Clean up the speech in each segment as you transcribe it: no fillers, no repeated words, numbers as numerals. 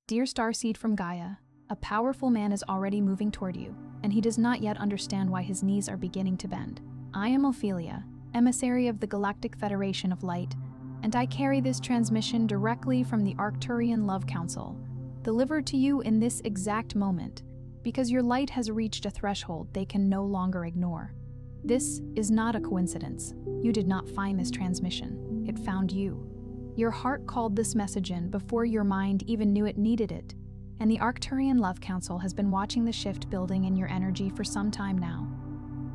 Dear Starseed from Gaia, a powerful man is already moving toward you, and he does not yet understand why his knees are beginning to bend. I am Ophelia, emissary of the Galactic Federation of Light, and I carry this transmission directly from the Arcturian Love Council, delivered to you in this exact moment, because your light has reached a threshold they can no longer ignore. This is not a coincidence. You did not find this transmission. It found you. Your heart called this message in before your mind even knew it needed it, and the Arcturian Love Council has been watching the shift building in your energy for some time now.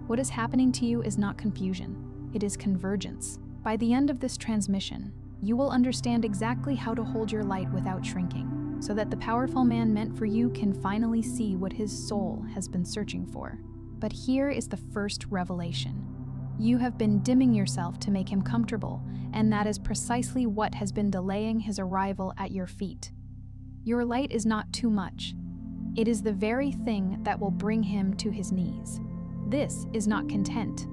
What is happening to you is not confusion, it is convergence. By the end of this transmission, you will understand exactly how to hold your light without shrinking, so that the powerful man meant for you can finally see what his soul has been searching for. But here is the first revelation. You have been dimming yourself to make him comfortable, and that is precisely what has been delaying his arrival at your feet. Your light is not too much. It is the very thing that will bring him to his knees. This is not content.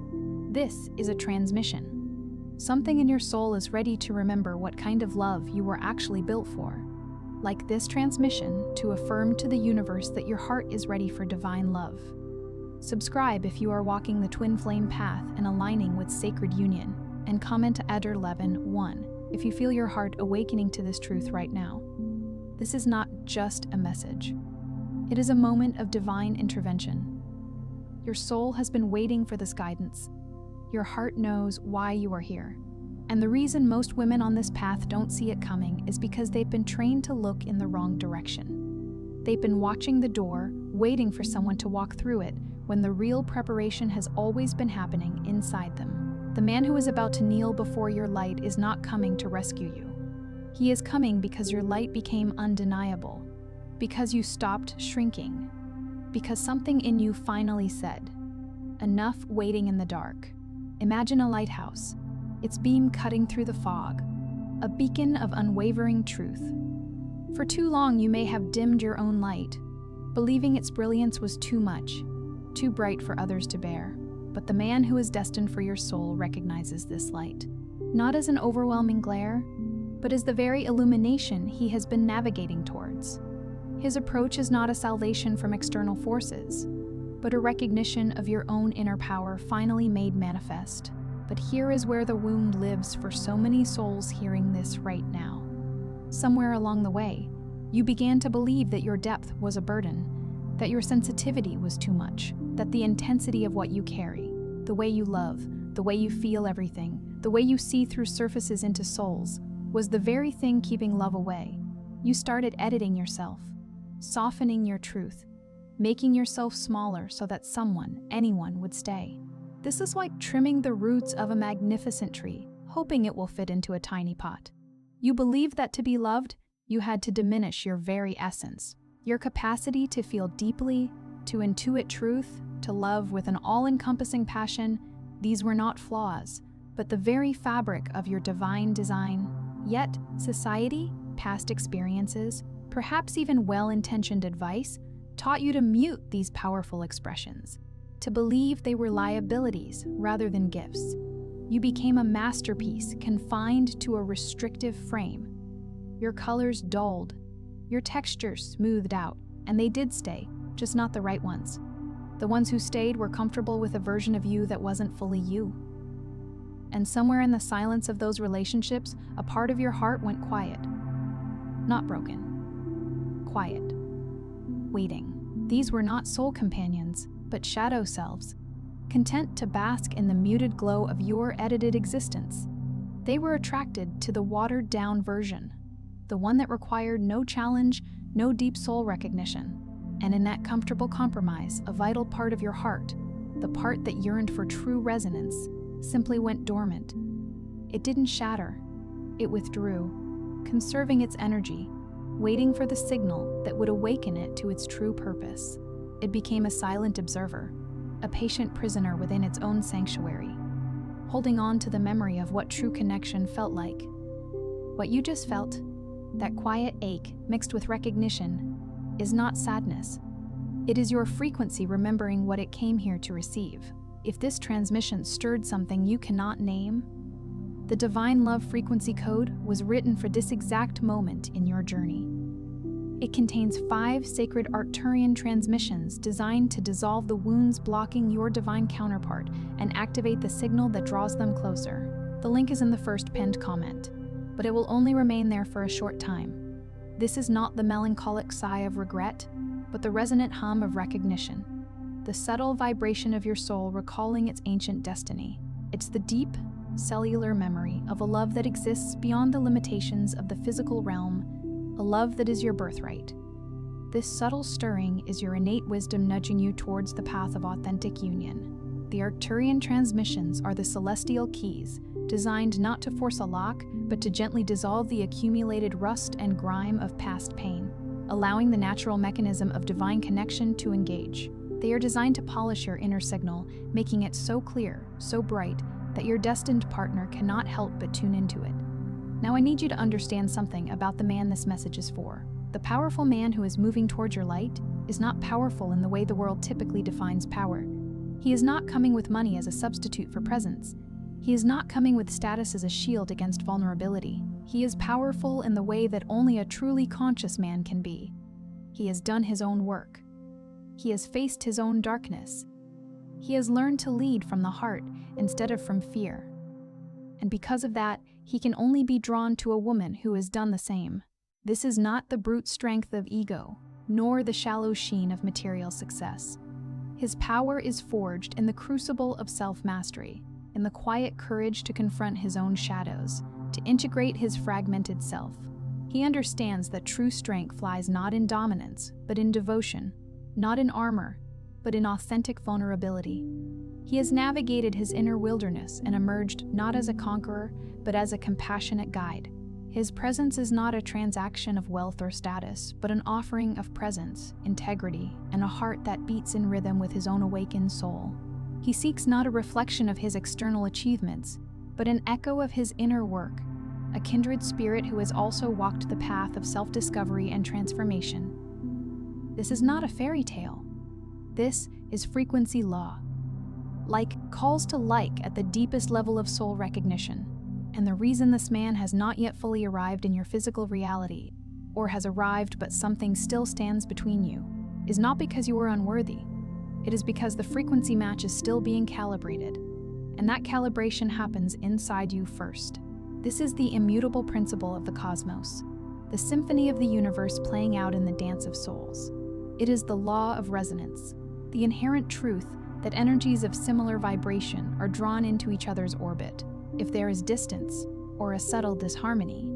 This is a transmission. Something in your soul is ready to remember what kind of love you were actually built for. Like this transmission, to affirm to the universe that your heart is ready for divine love. Subscribe if you are walking the twin flame path and aligning with sacred union, and comment @Eder11 if you feel your heart awakening to this truth right now. This is not just a message. It is a moment of divine intervention. Your soul has been waiting for this guidance. Your heart knows why you are here. And the reason most women on this path don't see it coming is because they've been trained to look in the wrong direction. They've been watching the door, waiting for someone to walk through it, when the real preparation has always been happening inside them. The man who is about to kneel before your light is not coming to rescue you. He is coming because your light became undeniable, because you stopped shrinking, because something in you finally said, "Enough waiting in the dark." Imagine a lighthouse, its beam cutting through the fog, a beacon of unwavering truth. For too long you may have dimmed your own light, believing its brilliance was too much, too bright for others to bear. But the man who is destined for your soul recognizes this light, not as an overwhelming glare, but as the very illumination he has been navigating towards. His approach is not a salvation from external forces, but a recognition of your own inner power finally made manifest. But here is where the wound lives for so many souls hearing this right now. Somewhere along the way, you began to believe that your depth was a burden, that your sensitivity was too much, that the intensity of what you carry, the way you love, the way you feel everything, the way you see through surfaces into souls, was the very thing keeping love away. You started editing yourself, softening your truth, making yourself smaller so that someone, anyone, would stay. This is like trimming the roots of a magnificent tree, hoping it will fit into a tiny pot. You believed that to be loved, you had to diminish your very essence. Your capacity to feel deeply, to intuit truth, to love with an all-encompassing passion, these were not flaws, but the very fabric of your divine design. Yet, society, past experiences, perhaps even well-intentioned advice, taught you to mute these powerful expressions, to believe they were liabilities rather than gifts. You became a masterpiece confined to a restrictive frame. Your colors dulled, your textures smoothed out, and they did stay, just not the right ones. The ones who stayed were comfortable with a version of you that wasn't fully you. And somewhere in the silence of those relationships, a part of your heart went quiet. Not broken. Quiet. Waiting. These were not soul companions, but shadow selves, content to bask in the muted glow of your edited existence. They were attracted to the watered-down version, the one that required no challenge, no deep soul recognition. And in that comfortable compromise, a vital part of your heart, the part that yearned for true resonance, simply went dormant. It didn't shatter. It withdrew, conserving its energy, waiting for the signal that would awaken it to its true purpose. It became a silent observer, a patient prisoner within its own sanctuary, holding on to the memory of what true connection felt like. What you just felt, that quiet ache mixed with recognition, is not sadness. It is your frequency remembering what it came here to receive. If this transmission stirred something you cannot name, the divine love frequency code was written for this exact moment in your journey. It contains 5 sacred Arcturian transmissions designed to dissolve the wounds blocking your divine counterpart and activate the signal that draws them closer. The link is in the first pinned comment, but it will only remain there for a short time. This is not the melancholic sigh of regret, but the resonant hum of recognition, the subtle vibration of your soul recalling its ancient destiny. It's the deep, cellular memory of a love that exists beyond the limitations of the physical realm, a love that is your birthright. This subtle stirring is your innate wisdom nudging you towards the path of authentic union. The Arcturian transmissions are the celestial keys, designed not to force a lock, but to gently dissolve the accumulated rust and grime of past pain, allowing the natural mechanism of divine connection to engage. They are designed to polish your inner signal, making it so clear, so bright, that your destined partner cannot help but tune into it. Now I need you to understand something about the man this message is for. The powerful man who is moving towards your light is not powerful in the way the world typically defines power. He is not coming with money as a substitute for presence. He is not coming with status as a shield against vulnerability. He is powerful in the way that only a truly conscious man can be. He has done his own work. He has faced his own darkness. He has learned to lead from the heart instead of from fear. And because of that, he can only be drawn to a woman who has done the same. This is not the brute strength of ego, nor the shallow sheen of material success. His power is forged in the crucible of self-mastery, in the quiet courage to confront his own shadows, to integrate his fragmented self. He understands that true strength lies not in dominance, but in devotion, not in armor, but in authentic vulnerability. He has navigated his inner wilderness and emerged not as a conqueror, but as a compassionate guide. His presence is not a transaction of wealth or status, but an offering of presence, integrity, and a heart that beats in rhythm with his own awakened soul. He seeks not a reflection of his external achievements, but an echo of his inner work, a kindred spirit who has also walked the path of self-discovery and transformation. This is not a fairy tale. This is frequency law. Like calls to like at the deepest level of soul recognition. And the reason this man has not yet fully arrived in your physical reality, or has arrived but something still stands between you, is not because you are unworthy. It is because the frequency match is still being calibrated, and that calibration happens inside you first. This is the immutable principle of the cosmos, the symphony of the universe playing out in the dance of souls. It is the law of resonance, the inherent truth that energies of similar vibration are drawn into each other's orbit. If there is distance or a subtle disharmony,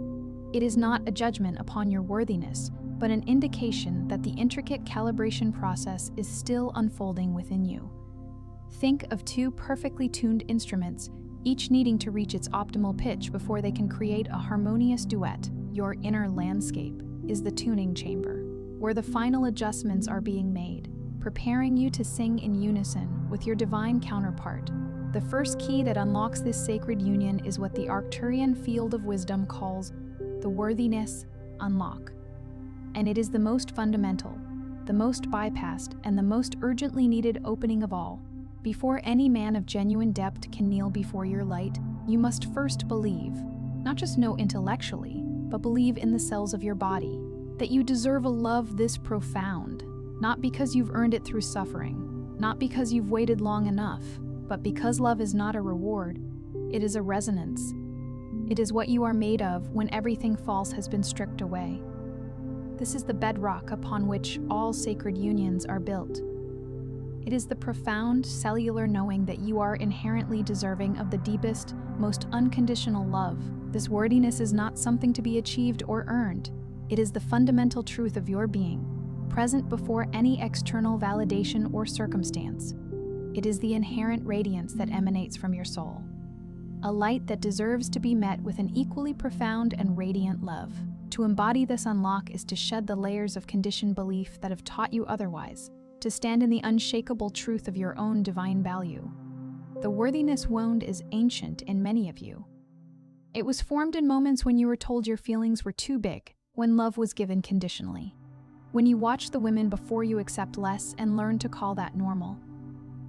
it is not a judgment upon your worthiness, but an indication that the intricate calibration process is still unfolding within you. Think of 2 perfectly tuned instruments, each needing to reach its optimal pitch before they can create a harmonious duet. Your inner landscape is the tuning chamber, where the final adjustments are being made, preparing you to sing in unison with your divine counterpart. The first key that unlocks this sacred union is what the Arcturian field of wisdom calls the worthiness unlock. And it is the most fundamental, the most bypassed, and the most urgently needed opening of all. Before any man of genuine depth can kneel before your light, you must first believe, not just know intellectually, but believe in the cells of your body, that you deserve a love this profound, not because you've earned it through suffering, not because you've waited long enough, but because love is not a reward, it is a resonance. It is what you are made of when everything false has been stripped away. This is the bedrock upon which all sacred unions are built. It is the profound cellular knowing that you are inherently deserving of the deepest, most unconditional love. This worthiness is not something to be achieved or earned. It is the fundamental truth of your being, present before any external validation or circumstance. It is the inherent radiance that emanates from your soul, a light that deserves to be met with an equally profound and radiant love. To embody this unlock is to shed the layers of conditioned belief that have taught you otherwise, to stand in the unshakable truth of your own divine value. The worthiness wound is ancient in many of you. It was formed in moments when you were told your feelings were too big, when love was given conditionally, when you watched the women before you accept less and learn to call that normal.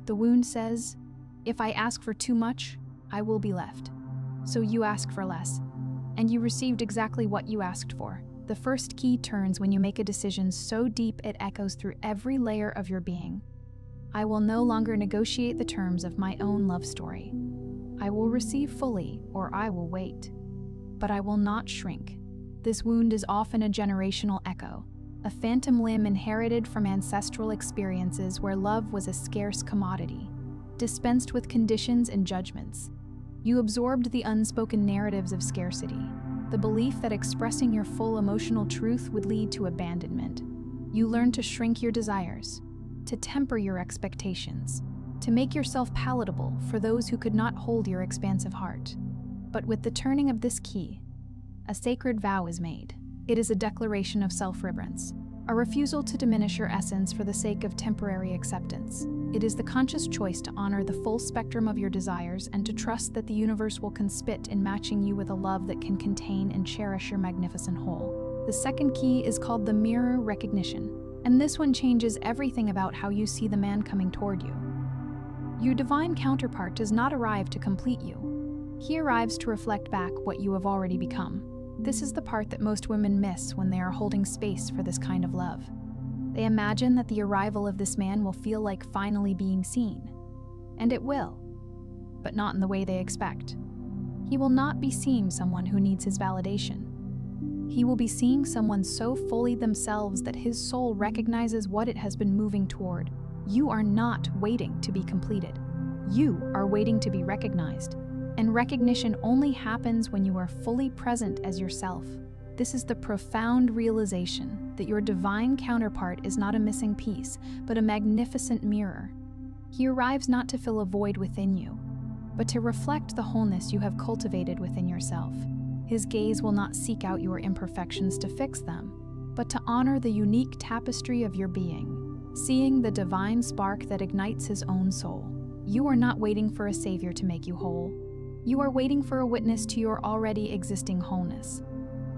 The wound says, if I ask for too much, I will be left. So you ask for less, and you received exactly what you asked for. The first key turns when you make a decision so deep it echoes through every layer of your being. I will no longer negotiate the terms of my own love story. I will receive fully, or I will wait. But I will not shrink. This wound is often a generational echo, a phantom limb inherited from ancestral experiences where love was a scarce commodity, dispensed with conditions and judgments. You absorbed the unspoken narratives of scarcity, the belief that expressing your full emotional truth would lead to abandonment. You learned to shrink your desires, to temper your expectations, to make yourself palatable for those who could not hold your expansive heart. But with the turning of this key, a sacred vow is made. It is a declaration of self-reverence, a refusal to diminish your essence for the sake of temporary acceptance. It is the conscious choice to honor the full spectrum of your desires and to trust that the universe will conspit in matching you with a love that can contain and cherish your magnificent whole. The second key is called the mirror recognition, and this one changes everything about how you see the man coming toward you. Your divine counterpart does not arrive to complete you. He arrives to reflect back what you have already become. This is the part that most women miss when they are holding space for this kind of love. They imagine that the arrival of this man will feel like finally being seen. And it will, but not in the way they expect. He will not be seeing someone who needs his validation. He will be seeing someone so fully themselves that his soul recognizes what it has been moving toward. You are not waiting to be completed. You are waiting to be recognized. And recognition only happens when you are fully present as yourself. This is the profound realization that your divine counterpart is not a missing piece, but a magnificent mirror. He arrives not to fill a void within you, but to reflect the wholeness you have cultivated within yourself. His gaze will not seek out your imperfections to fix them, but to honor the unique tapestry of your being, seeing the divine spark that ignites his own soul. You are not waiting for a savior to make you whole. You are waiting for a witness to your already existing wholeness.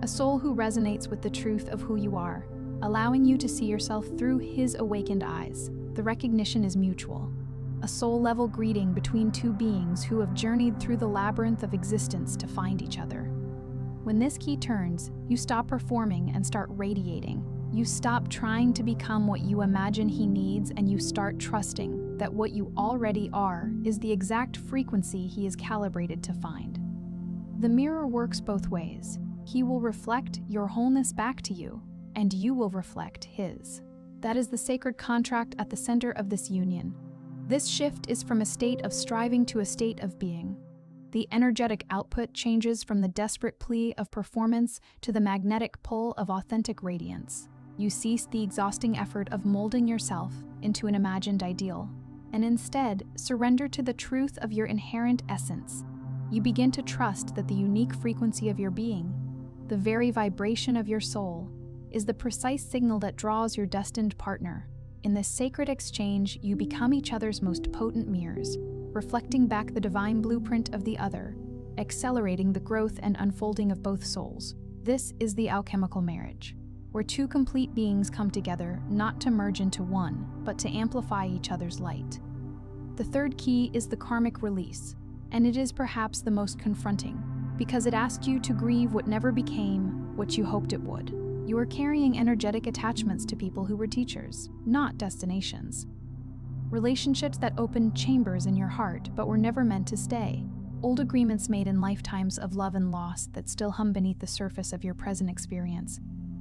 A soul who resonates with the truth of who you are, allowing you to see yourself through his awakened eyes. The recognition is mutual. A soul-level greeting between two beings who have journeyed through the labyrinth of existence to find each other. When this key turns, you stop performing and start radiating. You stop trying to become what you imagine he needs, and you start trusting that what you already are is the exact frequency he is calibrated to find. The mirror works both ways. He will reflect your wholeness back to you, and you will reflect his. That is the sacred contract at the center of this union. This shift is from a state of striving to a state of being. The energetic output changes from the desperate plea of performance to the magnetic pull of authentic radiance. You cease the exhausting effort of molding yourself into an imagined ideal, and instead surrender to the truth of your inherent essence. You begin to trust that the unique frequency of your being, the very vibration of your soul, is the precise signal that draws your destined partner. In this sacred exchange, you become each other's most potent mirrors, reflecting back the divine blueprint of the other, accelerating the growth and unfolding of both souls. This is the alchemical marriage, where two complete beings come together not to merge into one, but to amplify each other's light. The third key is the karmic release, and it is perhaps the most confronting, because it asks you to grieve what never became what you hoped it would. You are carrying energetic attachments to people who were teachers, not destinations. Relationships that opened chambers in your heart but were never meant to stay. Old agreements made in lifetimes of love and loss that still hum beneath the surface of your present experience,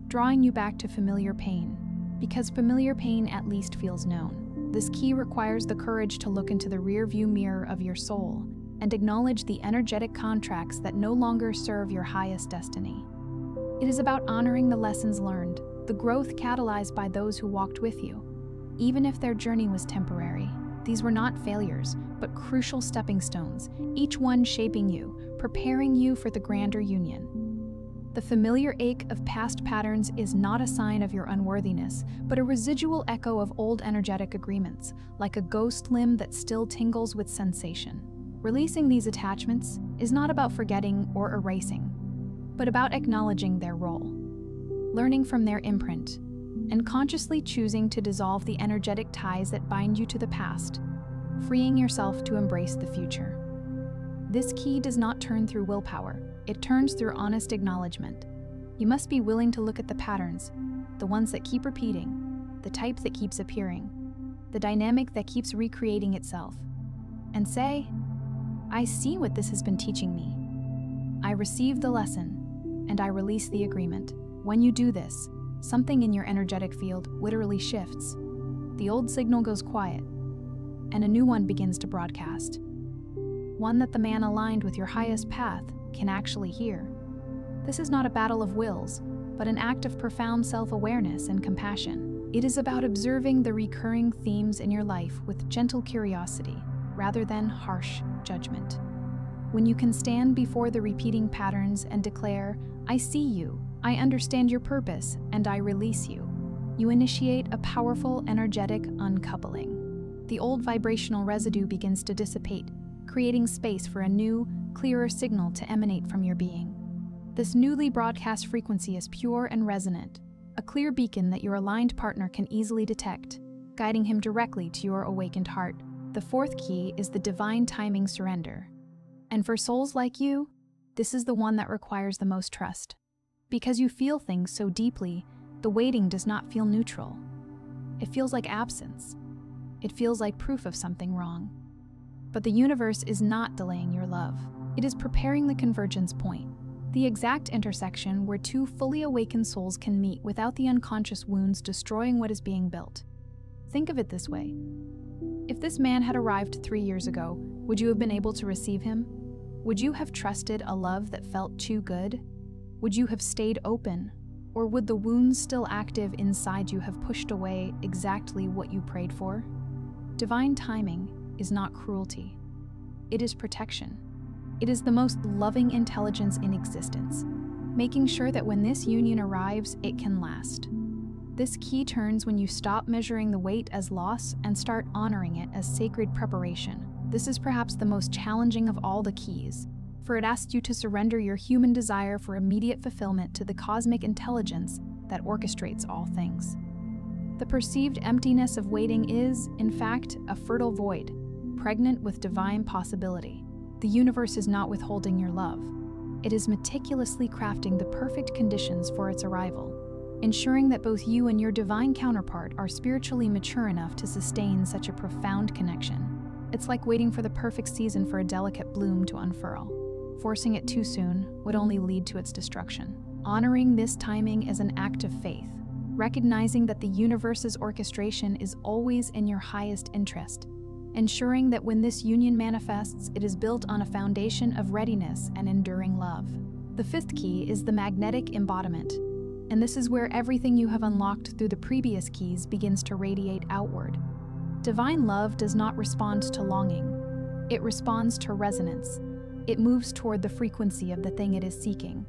drawing you back to familiar pain, because familiar pain at least feels known. This key requires the courage to look into the rearview mirror of your soul and acknowledge the energetic contracts that no longer serve your highest destiny. It is about honoring the lessons learned, the growth catalyzed by those who walked with you. Even if their journey was temporary, these were not failures, but crucial stepping stones, each one shaping you, preparing you for the grander union. The familiar ache of past patterns is not a sign of your unworthiness, but a residual echo of old energetic agreements, like a ghost limb that still tingles with sensation. Releasing these attachments is not about forgetting or erasing, but about acknowledging their role, learning from their imprint, and consciously choosing to dissolve the energetic ties that bind you to the past, freeing yourself to embrace the future. This key does not turn through willpower, it turns through honest acknowledgement. You must be willing to look at the patterns, the ones that keep repeating, the type that keeps appearing, the dynamic that keeps recreating itself, and say, I see what this has been teaching me. I receive the lesson, and I release the agreement. When you do this, something in your energetic field literally shifts. The old signal goes quiet, and a new one begins to broadcast. One that the man aligned with your highest path can actually hear. This is not a battle of wills, but an act of profound self-awareness and compassion. It is about observing the recurring themes in your life with gentle curiosity, rather than harsh judgment. When you can stand before the repeating patterns and declare, I see you, I understand your purpose, and I release you, you initiate a powerful, energetic uncoupling. The old vibrational residue begins to dissipate, creating space for a new, clearer signal to emanate from your being. This newly broadcast frequency is pure and resonant, a clear beacon that your aligned partner can easily detect, guiding him directly to your awakened heart. The fourth key is the divine timing surrender. And for souls like you, this is the one that requires the most trust. Because you feel things so deeply, the waiting does not feel neutral. It feels like absence. It feels like proof of something wrong. But the universe is not delaying your love. It is preparing the convergence point, the exact intersection where two fully awakened souls can meet without the unconscious wounds destroying what is being built. Think of it this way. If this man had arrived 3 years ago, would you have been able to receive him? Would you have trusted a love that felt too good? Would you have stayed open? Or would the wounds still active inside you have pushed away exactly what you prayed for? Divine timing is not cruelty. It is protection. It is the most loving intelligence in existence, making sure that when this union arrives, it can last. This key turns when you stop measuring the wait as loss and start honoring it as sacred preparation. This is perhaps the most challenging of all the keys, for it asks you to surrender your human desire for immediate fulfillment to the cosmic intelligence that orchestrates all things. The perceived emptiness of waiting is, in fact, a fertile void, pregnant with divine possibility. The universe is not withholding your love. It is meticulously crafting the perfect conditions for its arrival, ensuring that both you and your divine counterpart are spiritually mature enough to sustain such a profound connection. It's like waiting for the perfect season for a delicate bloom to unfurl. Forcing it too soon would only lead to its destruction. Honoring this timing is an act of faith, recognizing that the universe's orchestration is always in your highest interest, ensuring that when this union manifests, it is built on a foundation of readiness and enduring love. The fifth key is the magnetic embodiment, and this is where everything you have unlocked through the previous keys begins to radiate outward. Divine love does not respond to longing. It responds to resonance. It moves toward the frequency of the thing it is seeking,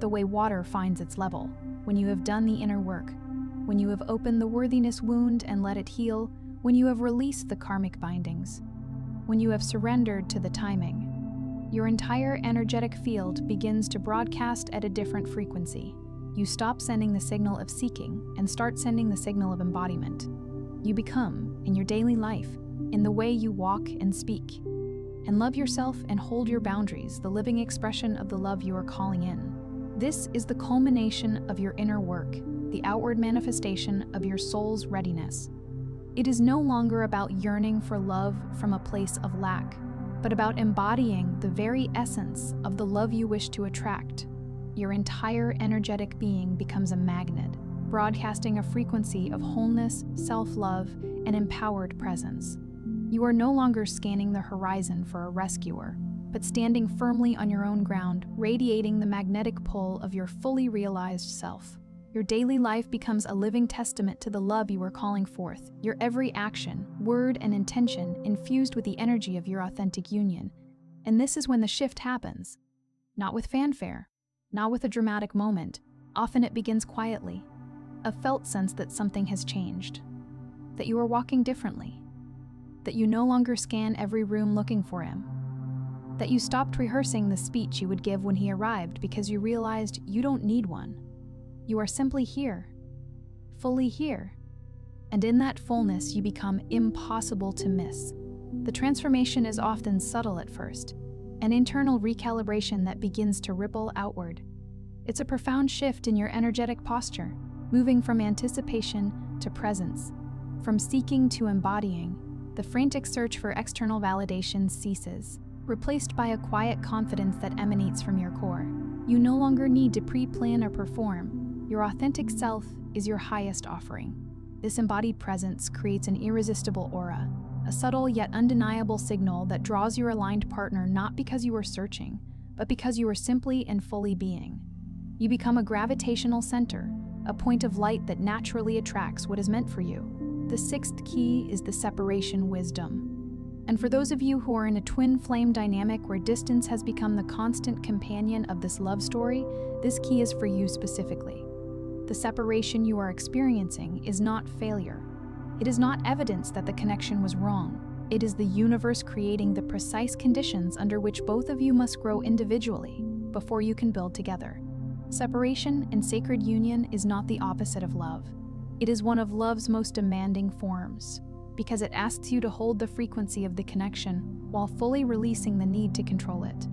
the way water finds its level. When you have done the inner work, when you have opened the worthiness wound and let it heal, when you have released the karmic bindings, when you have surrendered to the timing, your entire energetic field begins to broadcast at a different frequency. You stop sending the signal of seeking and start sending the signal of embodiment. You become, in your daily life, in the way you walk and speak, and love yourself and hold your boundaries, the living expression of the love you are calling in. This is the culmination of your inner work, the outward manifestation of your soul's readiness. It is no longer about yearning for love from a place of lack, but about embodying the very essence of the love you wish to attract. Your entire energetic being becomes a magnet, broadcasting a frequency of wholeness, self-love, and empowered presence. You are no longer scanning the horizon for a rescuer, but standing firmly on your own ground, radiating the magnetic pull of your fully realized self. Your daily life becomes a living testament to the love you are calling forth, your every action, word, and intention infused with the energy of your authentic union. And this is when the shift happens. Not with fanfare, not with a dramatic moment. Often it begins quietly, a felt sense that something has changed, that you are walking differently, that you no longer scan every room looking for him, that you stopped rehearsing the speech you would give when he arrived because you realized you don't need one. You are simply here, fully here, and in that fullness you become impossible to miss. The transformation is often subtle at first, an internal recalibration that begins to ripple outward. It's a profound shift in your energetic posture, moving from anticipation to presence, from seeking to embodying. The frantic search for external validation ceases, replaced by a quiet confidence that emanates from your core. You no longer need to pre-plan or perform. Your authentic self is your highest offering. This embodied presence creates an irresistible aura, a subtle yet undeniable signal that draws your aligned partner not because you are searching, but because you are simply and fully being. You become a gravitational center, a point of light that naturally attracts what is meant for you. The sixth key is the separation wisdom. And for those of you who are in a twin flame dynamic where distance has become the constant companion of this love story, this key is for you specifically. The separation you are experiencing is not failure. It is not evidence that the connection was wrong. It is the universe creating the precise conditions under which both of you must grow individually before you can build together. Separation and sacred union is not the opposite of love. It is one of love's most demanding forms, because it asks you to hold the frequency of the connection while fully releasing the need to control it.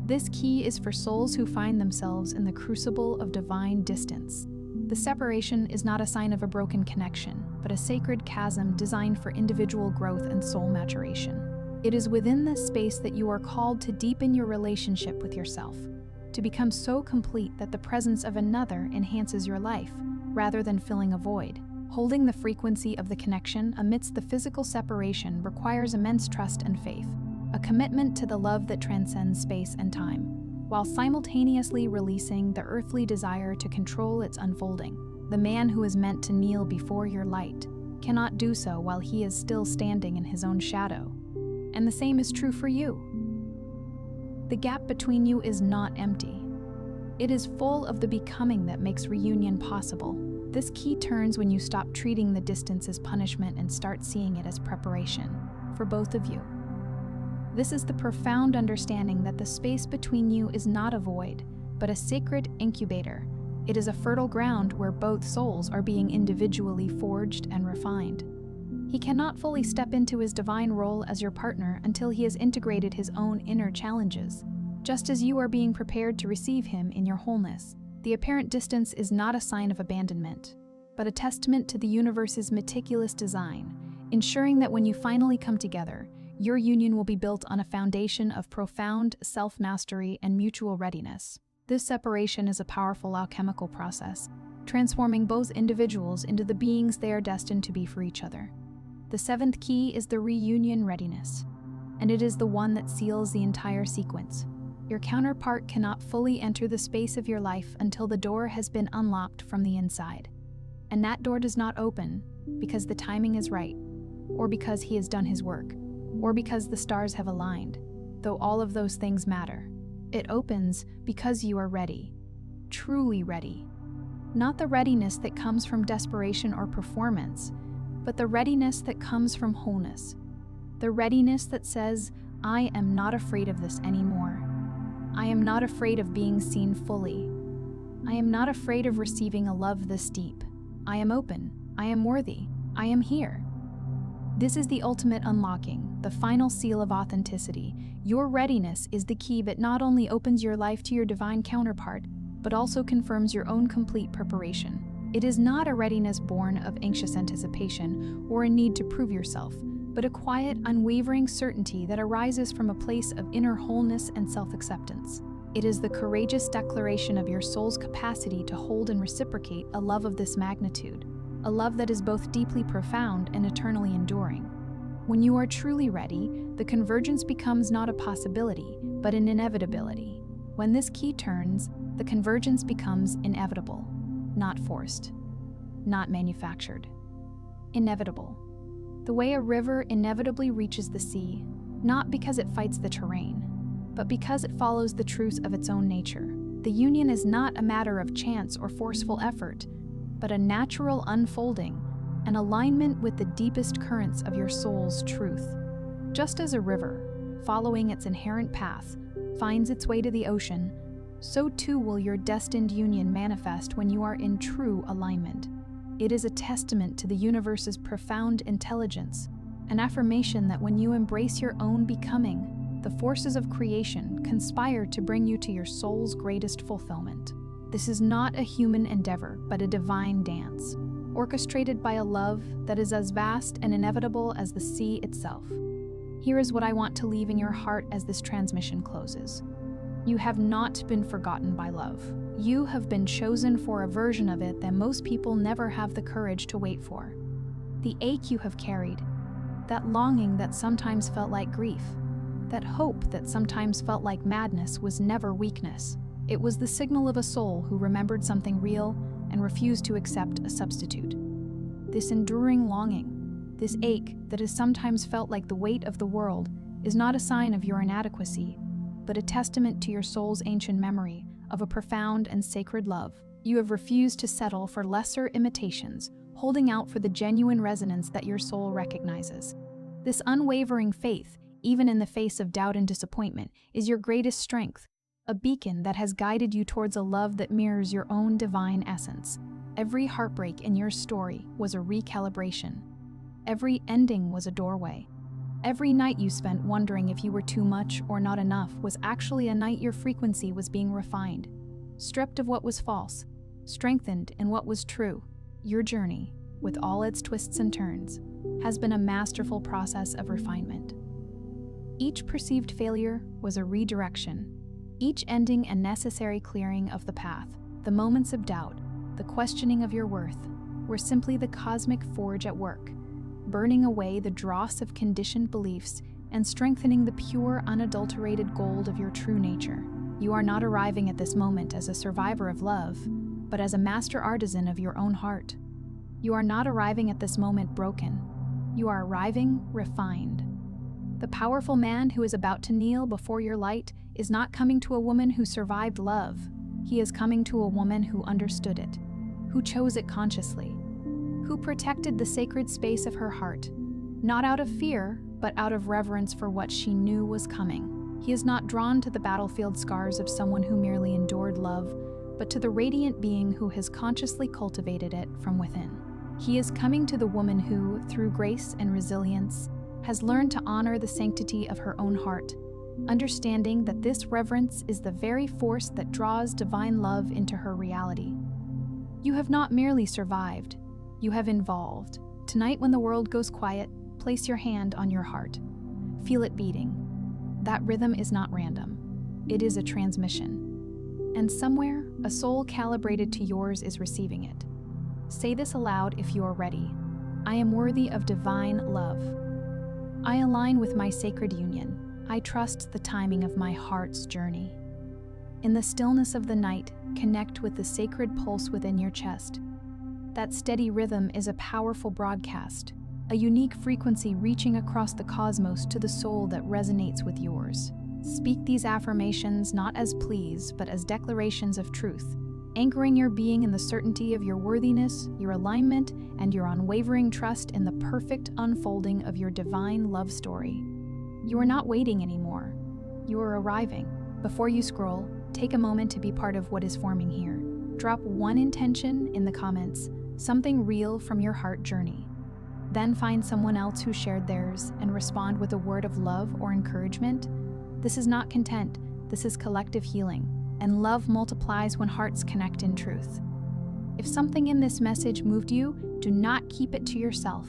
This key is for souls who find themselves in the crucible of divine distance. The separation is not a sign of a broken connection, but a sacred chasm designed for individual growth and soul maturation. It is within this space that you are called to deepen your relationship with yourself, to become so complete that the presence of another enhances your life, rather than filling a void. Holding the frequency of the connection amidst the physical separation requires immense trust and faith, a commitment to the love that transcends space and time, while simultaneously releasing the earthly desire to control its unfolding. The man who is meant to kneel before your light cannot do so while he is still standing in his own shadow. And the same is true for you. The gap between you is not empty. It is full of the becoming that makes reunion possible. This key turns when you stop treating the distance as punishment and start seeing it as preparation for both of you. This is the profound understanding that the space between you is not a void, but a sacred incubator. It is a fertile ground where both souls are being individually forged and refined. He cannot fully step into his divine role as your partner until he has integrated his own inner challenges, just as you are being prepared to receive him in your wholeness. The apparent distance is not a sign of abandonment, but a testament to the universe's meticulous design, ensuring that when you finally come together, your union will be built on a foundation of profound self-mastery and mutual readiness. This separation is a powerful alchemical process, transforming both individuals into the beings they are destined to be for each other. The seventh key is the reunion readiness, and it is the one that seals the entire sequence. Your counterpart cannot fully enter the space of your life until the door has been unlocked from the inside. And that door does not open because the timing is right, or because he has done his work, or because the stars have aligned, though all of those things matter. It opens because you are ready, truly ready. Not the readiness that comes from desperation or performance, but the readiness that comes from wholeness. The readiness that says, I am not afraid of this anymore. I am not afraid of being seen fully. I am not afraid of receiving a love this deep. I am open. I am worthy. I am here. This is the ultimate unlocking, the final seal of authenticity. Your readiness is the key that not only opens your life to your divine counterpart, but also confirms your own complete preparation. It is not a readiness born of anxious anticipation or a need to prove yourself, but a quiet, unwavering certainty that arises from a place of inner wholeness and self-acceptance. It is the courageous declaration of your soul's capacity to hold and reciprocate a love of this magnitude, a love that is both deeply profound and eternally enduring. When you are truly ready, the convergence becomes not a possibility, but an inevitability. When this key turns, the convergence becomes inevitable, not forced, not manufactured. Inevitable. The way a river inevitably reaches the sea, not because it fights the terrain, but because it follows the truths of its own nature. The union is not a matter of chance or forceful effort, but a natural unfolding, an alignment with the deepest currents of your soul's truth. Just as a river, following its inherent path, finds its way to the ocean, so too will your destined union manifest when you are in true alignment. It is a testament to the universe's profound intelligence, an affirmation that when you embrace your own becoming, the forces of creation conspire to bring you to your soul's greatest fulfillment. This is not a human endeavor, but a divine dance, orchestrated by a love that is as vast and inevitable as the sea itself. Here is what I want to leave in your heart as this transmission closes. You have not been forgotten by love. You have been chosen for a version of it that most people never have the courage to wait for. The ache you have carried, that longing that sometimes felt like grief, that hope that sometimes felt like madness was never weakness. It was the signal of a soul who remembered something real and refused to accept a substitute. This enduring longing, this ache that has sometimes felt like the weight of the world, is not a sign of your inadequacy, but a testament to your soul's ancient memory of a profound and sacred love. You have refused to settle for lesser imitations, holding out for the genuine resonance that your soul recognizes. This unwavering faith, even in the face of doubt and disappointment, is your greatest strength, a beacon that has guided you towards a love that mirrors your own divine essence. Every heartbreak in your story was a recalibration. Every ending was a doorway. Every night you spent wondering if you were too much or not enough was actually a night your frequency was being refined, stripped of what was false, strengthened in what was true. Your journey, with all its twists and turns, has been a masterful process of refinement. Each perceived failure was a redirection, each ending a necessary clearing of the path. The moments of doubt, the questioning of your worth, were simply the cosmic forge at work, burning away the dross of conditioned beliefs and strengthening the pure, unadulterated gold of your true nature. You are not arriving at this moment as a survivor of love, but as a master artisan of your own heart. You are not arriving at this moment broken. You are arriving refined. The powerful man who is about to kneel before your light is not coming to a woman who survived love. He is coming to a woman who understood it, who chose it consciously, who protected the sacred space of her heart, not out of fear, but out of reverence for what she knew was coming. He is not drawn to the battlefield scars of someone who merely endured love, but to the radiant being who has consciously cultivated it from within. He is coming to the woman who, through grace and resilience, has learned to honor the sanctity of her own heart, understanding that this reverence is the very force that draws divine love into her reality. You have not merely survived, you have evolved. Tonight, when the world goes quiet, place your hand on your heart. Feel it beating. That rhythm is not random. It is a transmission. And somewhere, a soul calibrated to yours is receiving it. Say this aloud if you are ready. I am worthy of divine love. I align with my sacred union. I trust the timing of my heart's journey. In the stillness of the night, connect with the sacred pulse within your chest. That steady rhythm is a powerful broadcast, a unique frequency reaching across the cosmos to the soul that resonates with yours. Speak these affirmations not as pleas, but as declarations of truth, anchoring your being in the certainty of your worthiness, your alignment, and your unwavering trust in the perfect unfolding of your divine love story. You are not waiting anymore. You are arriving. Before you scroll, take a moment to be part of what is forming here. Drop one intention in the comments, something real from your heart journey. Then find someone else who shared theirs and respond with a word of love or encouragement. This is not content, this is collective healing, and love multiplies when hearts connect in truth. If something in this message moved you, do not keep it to yourself.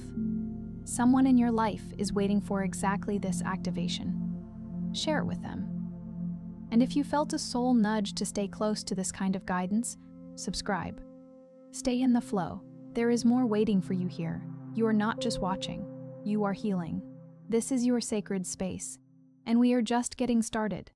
Someone in your life is waiting for exactly this activation. Share it with them. And if you felt a soul nudge to stay close to this kind of guidance, subscribe. Stay in the flow. There is more waiting for you here. You are not just watching, you are healing. This is your sacred space, and we are just getting started.